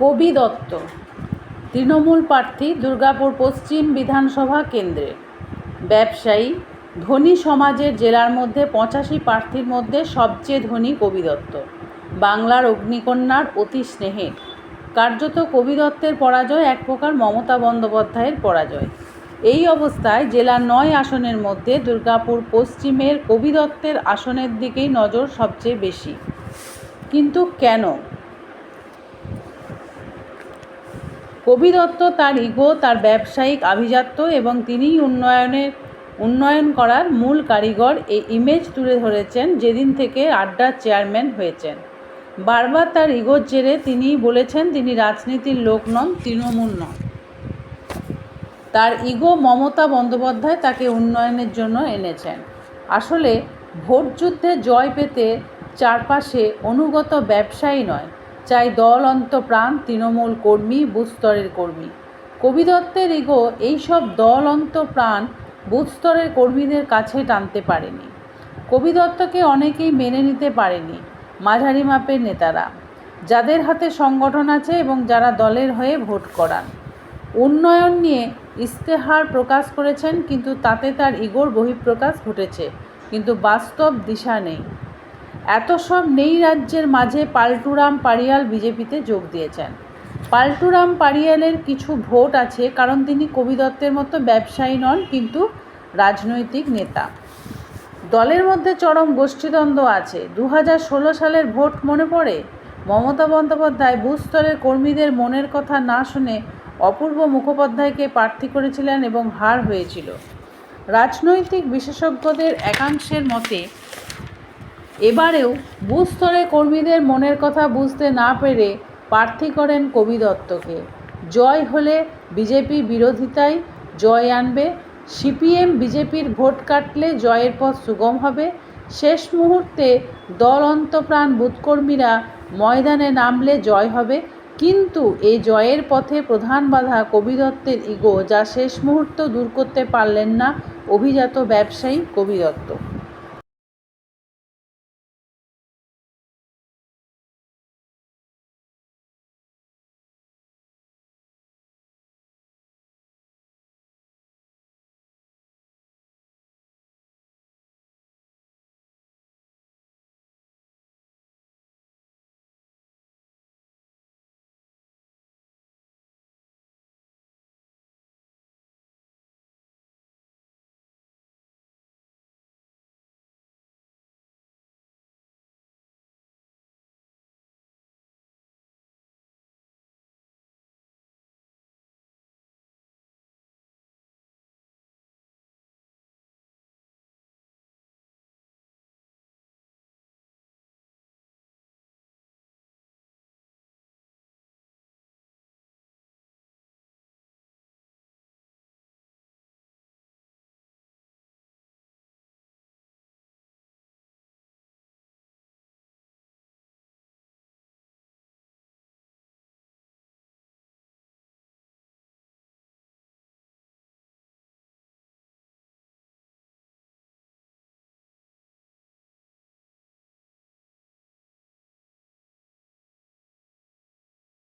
কবি দত্ত তৃণমূল প্রার্থী, দুর্গাপুর পশ্চিম বিধানসভা কেন্দ্রের ব্যবসায়ী, ধনী সমাজের জেলার মধ্যে 85 প্রার্থীর মধ্যে সবচেয়ে ধনী কবি দত্ত। বাংলার অগ্নিকন্যার অতি স্নেহের। কার্যত কবি দত্তের পরাজয় এক প্রকার মমতা বন্দ্যোপাধ্যায়ের পরাজয়। এই অবস্থায় জেলার 9 আসনের মধ্যে দুর্গাপুর পশ্চিমের কবি দত্তের আসনের দিকেই নজর সবচেয়ে বেশি। কিন্তু কেন? কবি দত্ত তার ইগো, তার ব্যবসায়িক আভিজাত্য এবং তিনিই উন্নয়ন করার মূল কারিগর এই ইমেজ তুলে ধরেছেন যেদিন থেকে আড্ডার চেয়ারম্যান হয়েছেন। বারবার তার ইগোর জেরে তিনিই বলেছেন তিনি রাজনীতির লোক নন, তৃণমূল নন। তার ইগো মমতা বন্দ্যোপাধ্যায় তাকে উন্নয়নের জন্য এনেছেন। আসলে ভোট যুদ্ধে জয় পেতে চারপাশে অনুগত ব্যবসায়ী নয়, চাই দল অন্তপ্রাণ তৃণমূল কর্মী, বুথ স্তরের কর্মী। কবি দত্তের ইগো এইসব দল অন্তপ্রাণ বুথ স্তরের কর্মীদের কাছে টানতে পারেনি। কবি দত্তকে অনেকেই মেনে নিতে পারেনি। মাঝারি মাপের নেতারা, যাদের হাতে সংগঠন আছে এবং যারা দলের হয়ে ভোট করান, উন্নয়ন নিয়ে ইশতেহার প্রকাশ করেছেন, কিন্তু তাতে তার ইগোর বহিঃপ্রকাশ ঘটেছে, কিন্তু বাস্তব দিশা নেই। এত সব নেই রাজ্যের মাঝে পাল্টুরাম পারিয়াল বিজেপিতে যোগ দিয়েছেন। পাল্টুরাম পারিয়ালের কিছু ভোট আছে, কারণ তিনি কবি দত্তের মতো ব্যবসায়ী নন, কিন্তু রাজনৈতিক নেতা। দলের মধ্যে চরম গোষ্ঠীদ্বন্দ্ব আছে। 2016 সালের ভোট মনে পড়ে? মমতা বন্দ্যোপাধ্যায় বুথ স্তরের কর্মীদের মনের কথা না শুনে অপূর্ব মুখোপাধ্যায়কে প্রার্থী করেছিলেন এবং হার হয়েছিল। রাজনৈতিক বিশেষজ্ঞদের একাংশের মতে এবারেও বুথ স্তরের কর্মীদের মনের কথা বুঝতে না পেরে প্রার্থী করেন কবি দত্তকে। জয় হলে বিজেপি বিরোধিতায় জয় আনবে। সিপিএম বিজেপির ভোট কাটলে জয়ের পথ সুগম হবে। শেষ মুহূর্তে দল অন্তপ্রাণ বুথকর্মীরা ময়দানে নামলে জয় হবে। কিন্তু এই জয়ের পথে প্রধান বাধা কবি দত্তের ইগো, যা শেষ মুহূর্ত দূর করতে পারলেন না অভিজাত ব্যবসায়ী কবি দত্ত।